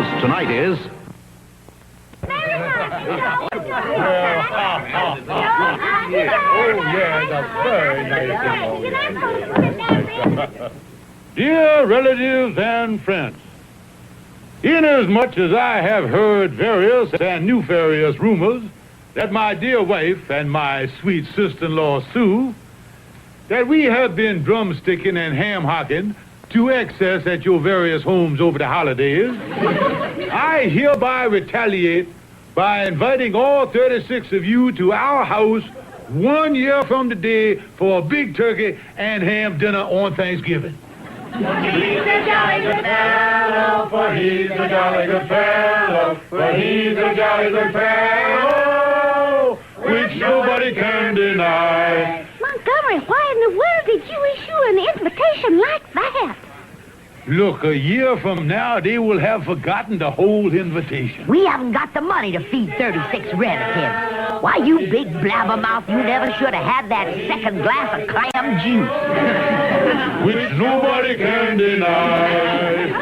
host tonight is... Dear relatives and friends, inasmuch as I have heard various and nefarious rumors that my dear wife and my sweet sister-in-law Sue, that we have been drumsticking and ham-hocking to excess at your various homes over the holidays, I hereby retaliate by inviting all 36 of you to our house 1 year from today for a big turkey and ham dinner on Thanksgiving. He's a jolly good fellow, for he's a jolly good fellow, for he's a jolly good fellow, which nobody can deny. Montgomery, why in the world did you issue an invitation like that? Look, a year from now, they will have forgotten the whole invitation. We haven't got the money to feed 36 relatives. Why, you big blabbermouth, you never should have had that second glass of clam juice. Which nobody can deny.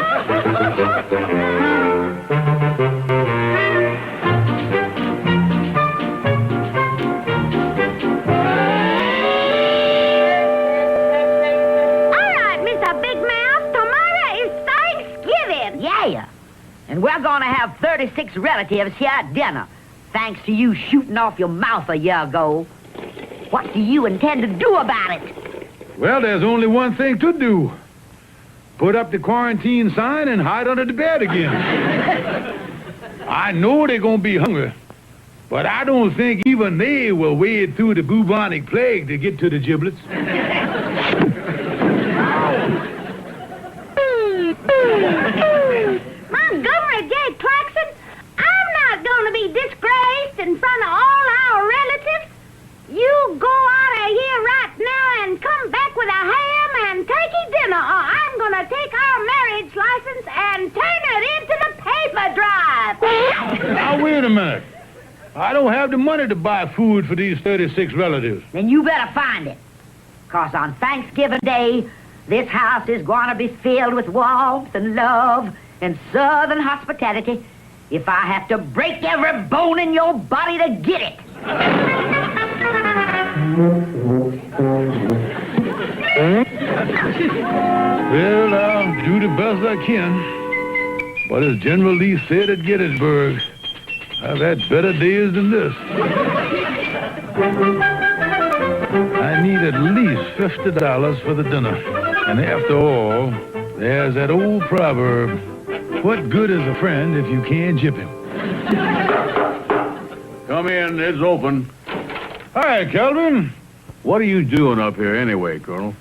Yeah, and we're gonna have 36 relatives here at dinner, thanks to you shooting off your mouth a year ago. What do you intend to do about it? Well, there's only one thing to do. Put up the quarantine sign and hide under the bed again. I know they're gonna be hungry, but I don't think even they will wade through the bubonic plague to get to the giblets. Montgomery J. Claxon, I'm not going to be disgraced in front of all our relatives. You go out of here right now and come back with a ham and turkey dinner, or I'm going to take our marriage license and turn it into the paper drive. Now, wait a minute. I don't have the money to buy food for these 36 relatives. Then you better find it. 'Cause on Thanksgiving Day, this house is going to be filled with warmth and love and southern hospitality if I have to break every bone in your body to get it. Well, I'll do the best I can. But as General Lee said at Gettysburg, I've had better days than this. I need at least $50 for the dinner. And after all, there's that old proverb, what good is a friend if you can't gyp him? Come in, it's open. Hi, Calvin. What are you doing up here anyway, Colonel?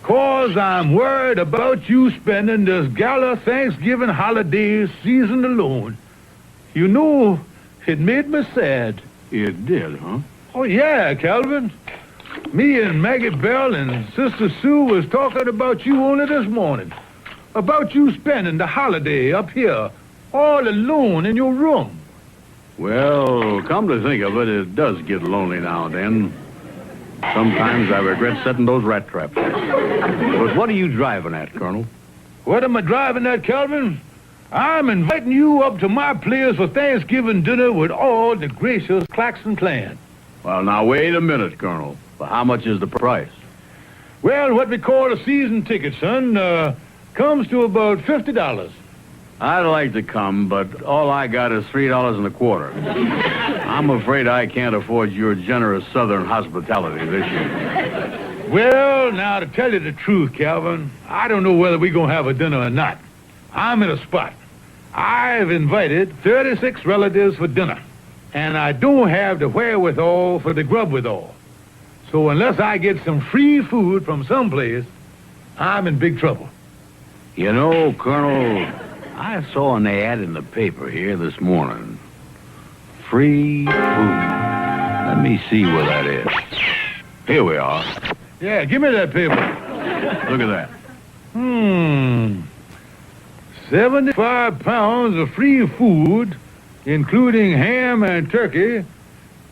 'Cause I'm worried about you spending this gala Thanksgiving holiday season alone. You know, it made me sad. It did, huh? Oh, yeah, Calvin. Me and Maggie Bell and Sister Sue was talking about you only this morning. About you spending the holiday up here, all alone in your room. Well, come to think of it, it does get lonely now and then. Sometimes I regret setting those rat traps. But what are you driving at, Colonel? What am I driving at, Calvin? I'm inviting you up to my place for Thanksgiving dinner with all the gracious Claxon clan. Well, now, wait a minute, Colonel. Well, how much is the price? Well, what we call a season ticket, son, comes to about $50. I'd like to come, but all I got is $3.25. I'm afraid I can't afford your generous southern hospitality this year. Well, now, to tell you the truth, Calvin, I don't know whether we're going to have a dinner or not. I'm in a spot. I've invited 36 relatives for dinner, and I don't have the wherewithal for the grub withal. So unless I get some free food from someplace, I'm in big trouble. You know, Colonel, I saw an ad in the paper here this morning. Free food. Let me see where that is. Here we are. Yeah, give me that paper. Look at that. 75 pounds of free food, including ham and turkey,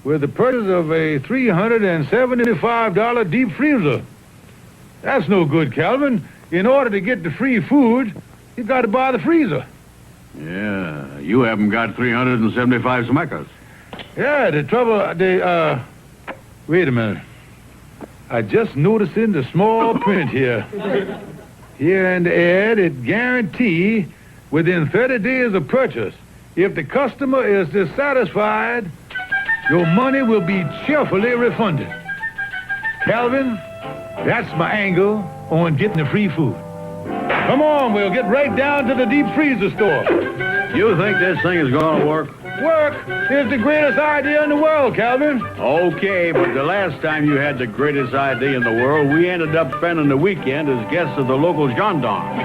with the purchase of a $375 deep freezer. That's no good, Calvin. In order to get the free food, you got to buy the freezer. Yeah, you haven't got 375 smackers. Yeah, the trouble, wait a minute. I just noticed in the small print here. Here in the ad, it guarantee within 30 days of purchase, if the customer is dissatisfied, your money will be cheerfully refunded. Calvin, that's my angle on getting the free food. Come on, we'll get right down to the deep freezer store. You think this thing is going to work? Work is the greatest idea in the world, Calvin. Okay, but the last time you had the greatest idea in the world, we ended up spending the weekend as guests of the local gendarme.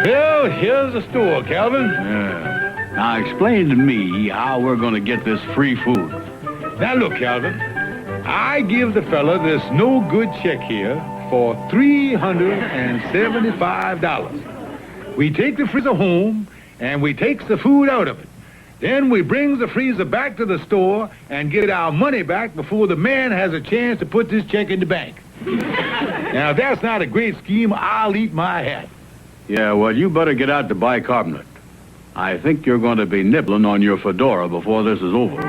Well, here's the store, Calvin. Yeah. Now explain to me how we're going to get this free food. Now look, Calvin. I give the fella this no-good check here for $375. We take the freezer home, and we takes the food out of it. Then we brings the freezer back to the store and get our money back before the man has a chance to put this check in the bank. Now, if that's not a great scheme, I'll eat my hat. Yeah, well, you better get out to bicarbonate. I think you're going to be nibbling on your fedora before this is over.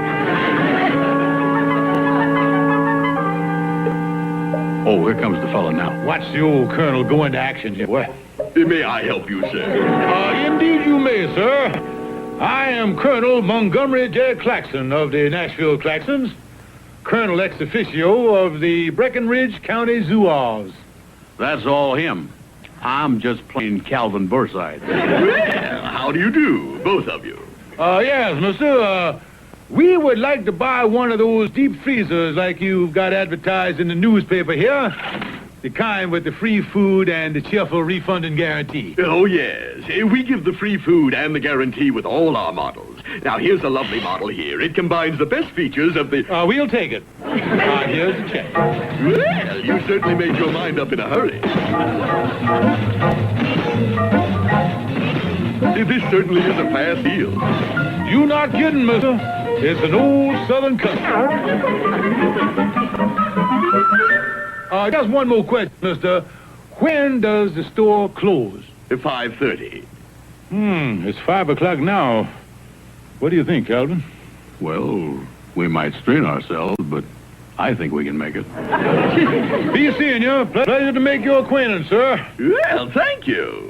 Oh, here comes the fella now. Watch the old colonel go into action here. What? May I help you, sir? Indeed you may, sir. I am Colonel Montgomery J. Claxon of the Nashville Claxons, Colonel ex officio of the Breckenridge County Zouaves. That's all him. I'm just plain Calvin Burnside. Well, how do you do, both of you? Yes, mister. We would like to buy one of those deep freezers like you've got advertised in the newspaper here. The kind with the free food and the cheerful refunding guarantee. Oh, yes. We give the free food and the guarantee with all our models. Now, here's a lovely model here. It combines the best features of the... We'll take it. Here's the check. Well, you certainly made your mind up in a hurry. This certainly is a fast deal. You not kidding, mister. It's an old Southern custom. Just one more question, mister. When does the store close? At 5:30. It's 5 o'clock now. What do you think, Calvin? Well, we might strain ourselves, but I think we can make it. Be seeing you. Pleasure to make your acquaintance, sir. Well, thank you.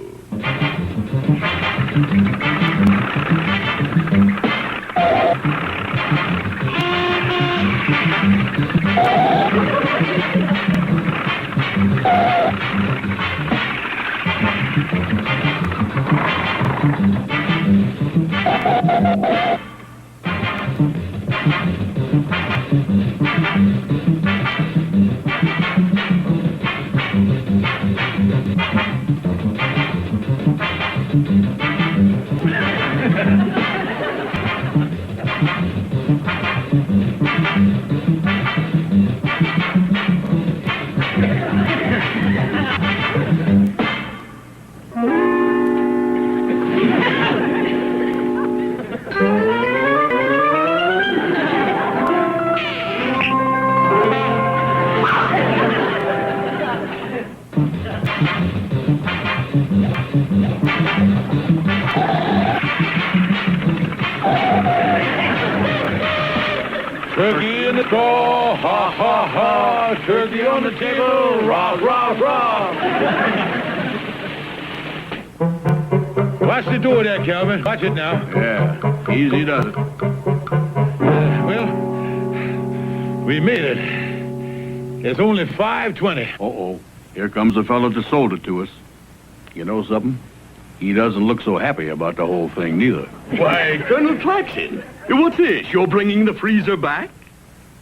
Turkey in the straw, ha, ha, ha. Turkey on the table, rah, rah, rah. Watch the door there, Calvin. Watch it now. Yeah, easy does it. Well, we made it. It's only 5:20. Uh-oh. Here comes the fellow that sold it to us. You know something? He doesn't look so happy about the whole thing, neither. Why, Colonel Claxon, what's this? You're bringing the freezer back?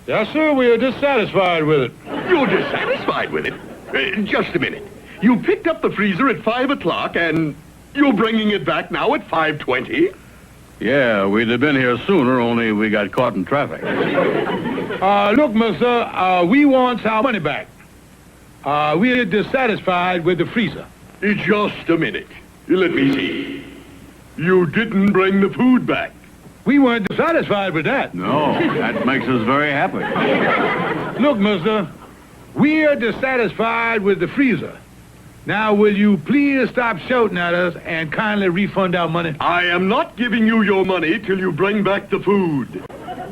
Yes, sir, we are dissatisfied with it. You're dissatisfied with it? Just a minute. You picked up the freezer at 5 o'clock, and you're bringing it back now at 5:20? Yeah, we'd have been here sooner, only we got caught in traffic. Look, mister, we want our money back. We're dissatisfied with the freezer. Just a minute. Let me see. You didn't bring the food back. We weren't satisfied with that. No, that makes us very happy. Look, mister, we're dissatisfied with the freezer. Now, will you please stop shouting at us and kindly refund our money? I am not giving you your money till you bring back the food.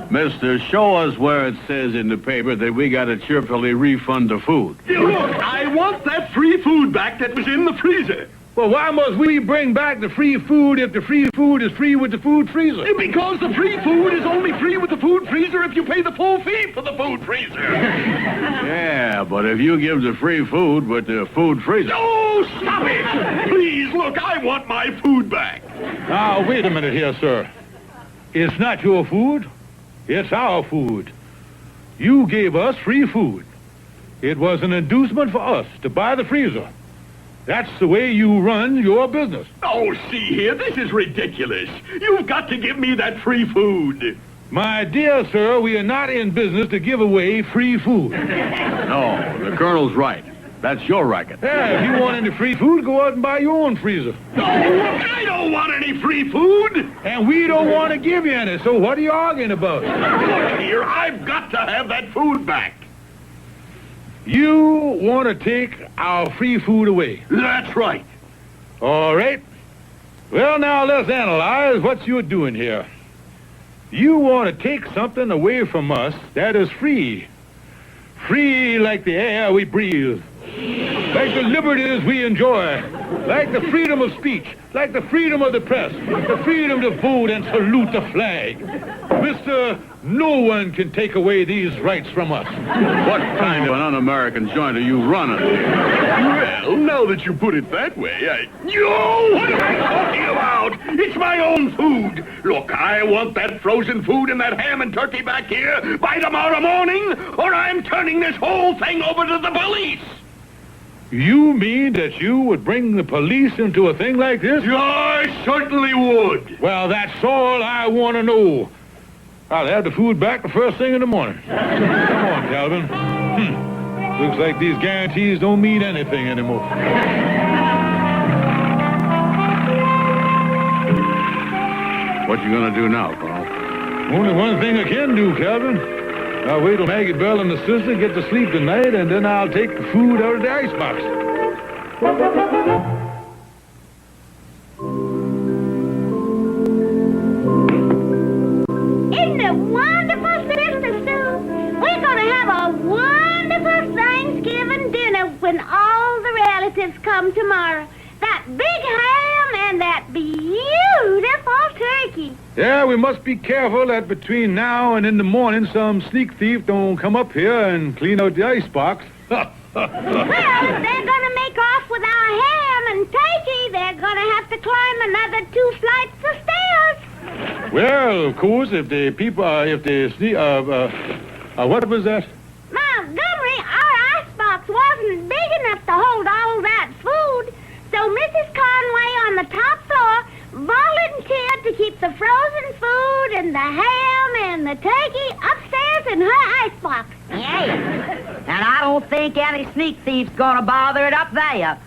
Mister, show us where it says in the paper that we got to cheerfully refund the food. Look, I want that free food back that was in the freezer. Well, why must we bring back the free food if the free food is free with the food freezer? Because the free food is only free with the food freezer if you pay the full fee for the food freezer. Yeah, but if you give the free food with the food freezer... Oh, stop it! Please, look, I want my food back. Now, wait a minute here, sir. It's not your food. It's our food. You gave us free food. It was an inducement for us to buy the freezer. That's the way you run your business. Oh, see here, this is ridiculous. You've got to give me that free food. My dear sir, we are not in business to give away free food. No, the Colonel's right. That's your racket. Yeah, if you want any free food, go out and buy your own freezer. No, I don't want any free food. And we don't want to give you any, so what are you arguing about? Look here, I've got to have that food back. You want to take our free food away. That's right. All right. Well, now let's analyze what you're doing here. You want to take something away from us that is free. Free like the air we breathe. Like the liberties we enjoy. Like the freedom of speech. Like the freedom of the press. The freedom to vote and salute the flag. Mister, no one can take away these rights from us. What kind of an un-American joint are you running? Well, now that you put it that way, You! What am I talking about? It's my own food. Look, I want that frozen food and that ham and turkey back here by tomorrow morning, or I'm turning this whole thing over to the police. You mean that you would bring the police into a thing like this? I certainly would. Well, that's all I want to know. I'll have the food back the first thing in the morning. Come on, Calvin. Looks like these guarantees don't mean anything anymore. What you gonna do now, Colonel? Only one thing I can do, Calvin. I'll wait till Maggie Bell and the sister get to sleep tonight, and then I'll take the food out of the icebox. Isn't it wonderful, Sister Sue? We're going to have a wonderful Thanksgiving dinner when all the relatives come tomorrow. That big ham and that beautiful turkey. Yeah, we must be careful that between now and in the morning some sneak thief don't come up here and clean out the icebox. Well, if they're going to make off with our ham and turkey, they're going to have to climb another 2 flights of stairs. Well, of course, if the people, what was that? Montgomery, our icebox wasn't big enough to hold all that food, so Mrs. Conway on the top floor volunteered to keep the frozen food and the ham and the turkey upstairs in her icebox. Yeah. And I don't think any sneak thief's gonna bother it up there,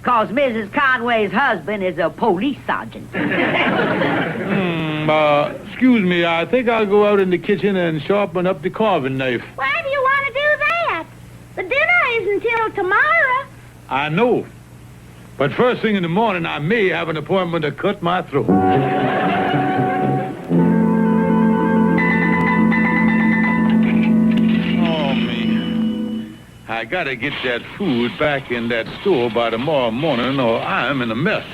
'cause Mrs. Conway's husband is a police sergeant. Excuse me, I think I'll go out in the kitchen and sharpen up the carving knife. Why do you want to do that? The dinner isn't till tomorrow. I know. But first thing in the morning, I may have an appointment to cut my throat. Oh, me. I gotta get that food back in that store by tomorrow morning, or I'm in a mess.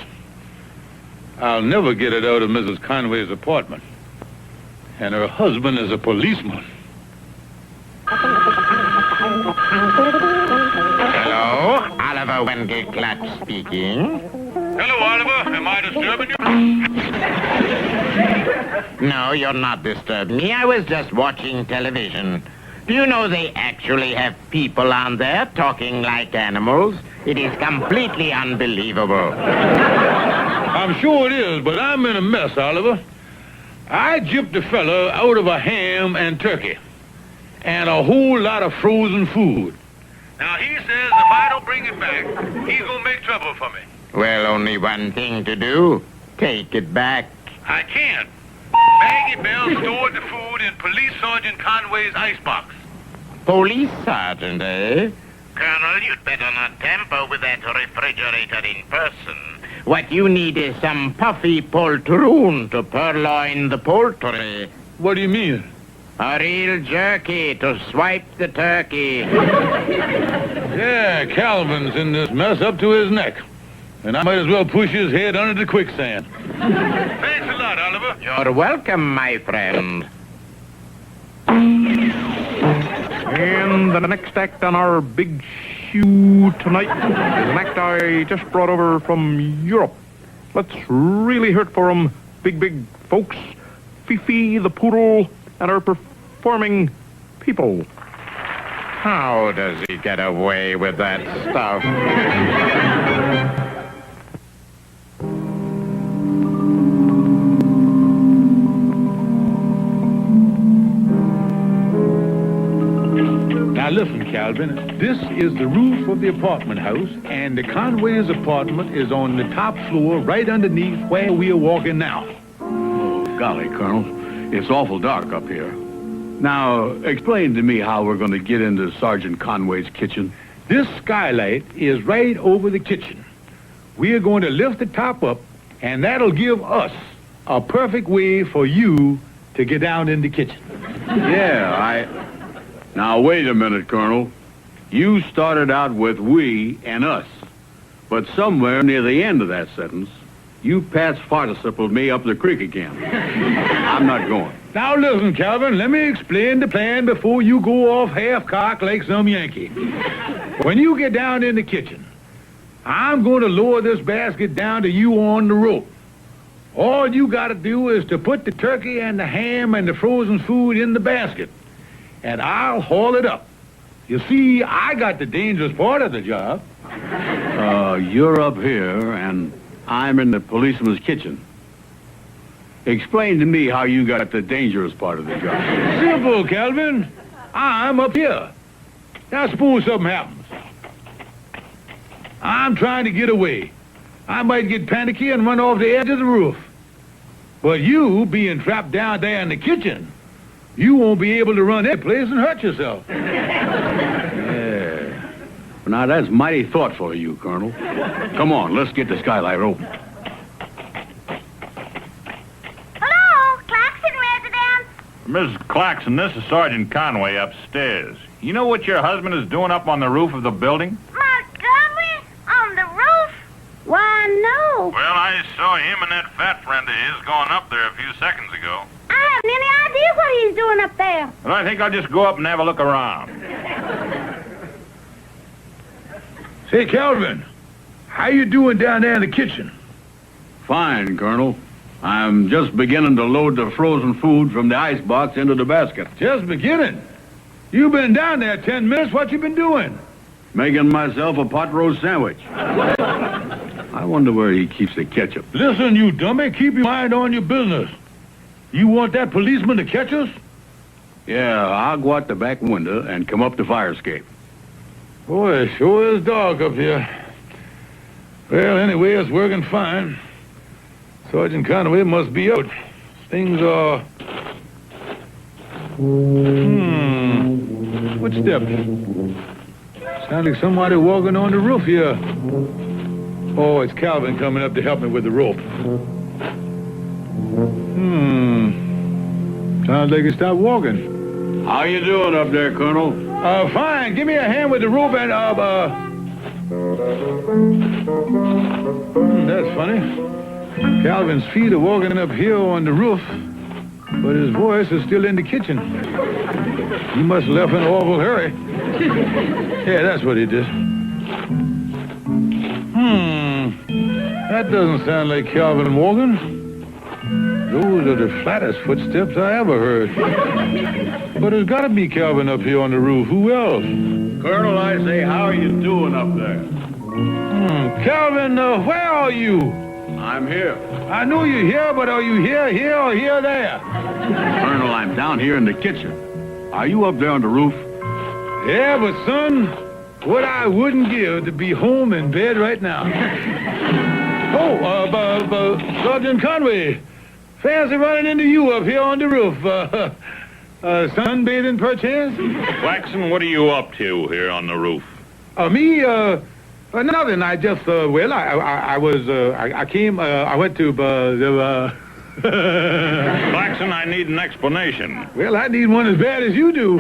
I'll never get it out of Mrs. Conway's apartment. And her husband is a policeman. Hello, Oliver Wendell Clark speaking. Hello, Oliver. Am I disturbing you? No, you're not disturbing me. I was just watching television. Do you know they actually have people on there talking like animals? It is completely unbelievable. I'm sure it is, but I'm in a mess, Oliver. I gypped a fella out of a ham and turkey and a whole lot of frozen food. Now, he says if I don't bring it back, he's going to make trouble for me. Well, only one thing to do. take it back. I can't. Maggie Bell stored the food in Police Sergeant Conway's icebox. Police sergeant, eh? Colonel, you'd better not tamper with that refrigerator in person. What you need is some puffy poltroon to purloin the poultry. What do you mean? A real jerky to swipe the turkey. Yeah, Calvin's in this mess up to his neck. And I might as well push his head under the quicksand. Thanks a lot, Oliver. You're welcome, my friend. And the next act on our big show tonight is an act I just brought over from Europe. Let's really hear it for 'em, big folks. Fifi the Poodle and her performing people. How does he get away with that stuff? Now listen, Calvin, this is the roof of the apartment house, and the Conway's apartment is on the top floor right underneath where we are walking now. Oh, golly, Colonel. It's awful dark up here. Now, explain to me how we're going to get into Sergeant Conway's kitchen. This skylight is right over the kitchen. We are going to lift the top up, and that'll give us a perfect way for you to get down in the kitchen. Now, wait a minute, Colonel. You started out with we and us. But somewhere near the end of that sentence, you past participled me up the creek again. I'm not going. Now listen, Calvin, let me explain the plan before you go off half-cocked like some Yankee. When you get down in the kitchen, I'm going to lower this basket down to you on the rope. All you got to do is to put the turkey and the ham and the frozen food in the basket, and I'll haul it up. You see, I got the dangerous part of the job. You're up here, and I'm in the policeman's kitchen. Explain to me how you got the dangerous part of the job. Simple, Calvin. I'm up here. Now suppose something happens. I'm trying to get away. I might get panicky and run off the edge of the roof. But you, being trapped down there in the kitchen, you won't be able to run that place and hurt yourself. Yeah. Now, that's mighty thoughtful of you, Colonel. Come on, let's get the skylight open. Hello, Claxon residence. Mrs. Claxon, this is Sergeant Conway upstairs. You know what your husband is doing up on the roof of the building? Montgomery? On the roof? Why, no. Well, I saw him and that fat friend of his going up there a few seconds ago. I haven't any idea what he's doing up there. And I think I'll just go up and have a look around. Say, Calvin, how you doing down there in the kitchen? Fine, Colonel. I'm just beginning to load the frozen food from the icebox into the basket. Just beginning. You've been down there 10 minutes. What you been doing? Making myself a pot roast sandwich. I wonder where he keeps the ketchup. Listen, you dummy, keep your mind on your business. You want that policeman to catch us? Yeah, I'll go out the back window and come up the fire escape. Boy, it sure is dark up here. Well, anyway, it's working fine. Sergeant Conway must be out. Things are... Footsteps. Sounds like somebody walking on the roof here. Oh, it's Calvin coming up to help me with the rope. Sounds like he stopped walking. How you doing up there, Colonel? Fine. Give me a hand with the rope and, that's funny. Calvin's feet are walking up here on the roof, but his voice is still in the kitchen. He must have left in an awful hurry. Yeah, that's what he did. That doesn't sound like Calvin walking. Those are the flattest footsteps I ever heard. But there's got to be Calvin up here on the roof. Who else? Colonel, I say, how are you doing up there? Calvin, where are you? I'm here. I know you're here, but are you here, or here, there? Colonel, I'm down here in the kitchen. Are you up there on the roof? Yeah, but son, what I wouldn't give to be home in bed right now. Sergeant Conway. Fancy running into you up here on the roof. Sunbathing perchance? Claxon, what are you up to here on the roof? Me, nothing. I just, well, I went to, Claxon, I need an explanation. Well, I need one as bad as you do.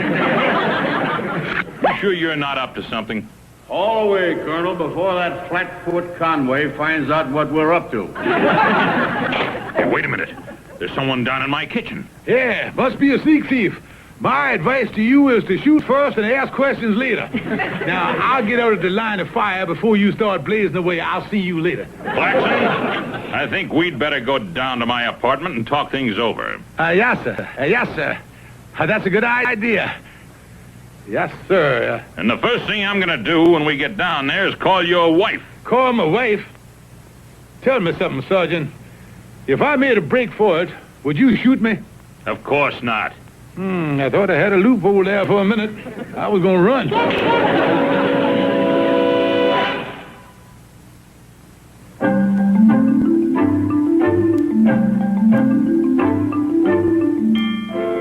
You sure you're not up to something? All the way, Colonel, before that flatfoot Conway finds out what we're up to. Hey, wait a minute. There's someone down in my kitchen. Yeah, must be a sneak thief. My advice to you is to shoot first and ask questions later. Now, I'll get out of the line of fire before you start blazing away. I'll see you later. Claxon, I think we'd better go down to my apartment and talk things over. Yes, sir. Yes, sir. That's a good idea. Yes, sir. And the first thing I'm going to do when we get down there is call your wife. Call my wife? Tell me something, Sergeant. If I made a break for it, would you shoot me? Of course not. I thought I had a loophole there for a minute. I was going to run.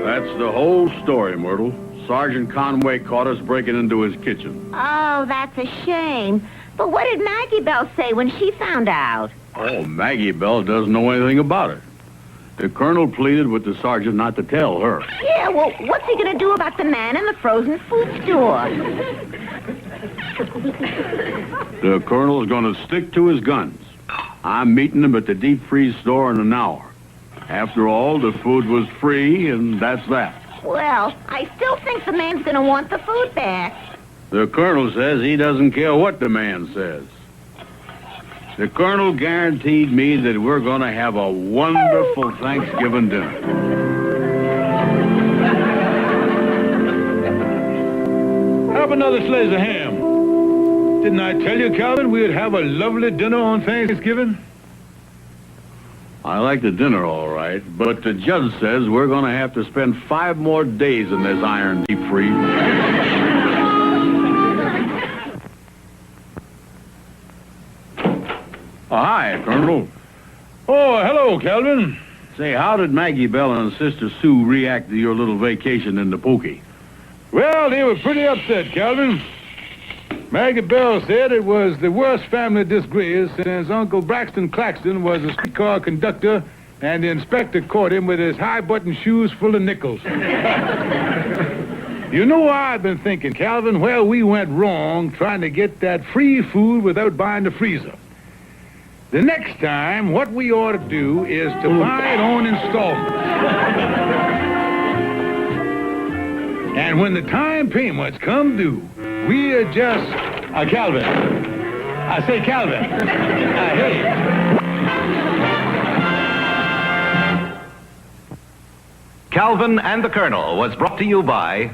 That's the whole story, Myrtle. Sergeant Conway caught us breaking into his kitchen. Oh, that's a shame. But what did Maggie Bell say when she found out? Oh, Maggie Bell doesn't know anything about it. The colonel pleaded with the sergeant not to tell her. Yeah, well, what's he going to do about the man in the frozen food store? The colonel's going to stick to his guns. I'm meeting him at the deep freeze store in an hour. After all, the food was free, and that's that. Well, I still think the man's going to want the food back. The colonel says he doesn't care what the man says. The colonel guaranteed me that we're going to have a wonderful Thanksgiving dinner. Have another slice of ham. Didn't I tell you, Calvin, we'd have a lovely dinner on Thanksgiving? I like the dinner all right, but the judge says we're going to have to spend 5 more days in this iron deep freeze. Oh, hi, Colonel. Oh, hello, Calvin. Say, how did Maggie Bell and Sister Sue react to your little vacation in the Pookie? Well, they were pretty upset, Calvin. Maggie Bell said it was the worst family disgrace since Uncle Braxton Claxton was a streetcar conductor and the inspector caught him with his high-button shoes full of nickels. You know what I've been thinking, Calvin? Well, we went wrong trying to get that free food without buying the freezer. The next time, what we ought to do is to buy it on installment. And when the time payments come due, we just... Calvin. I say, Calvin. Hey. Calvin and the Colonel was brought to you by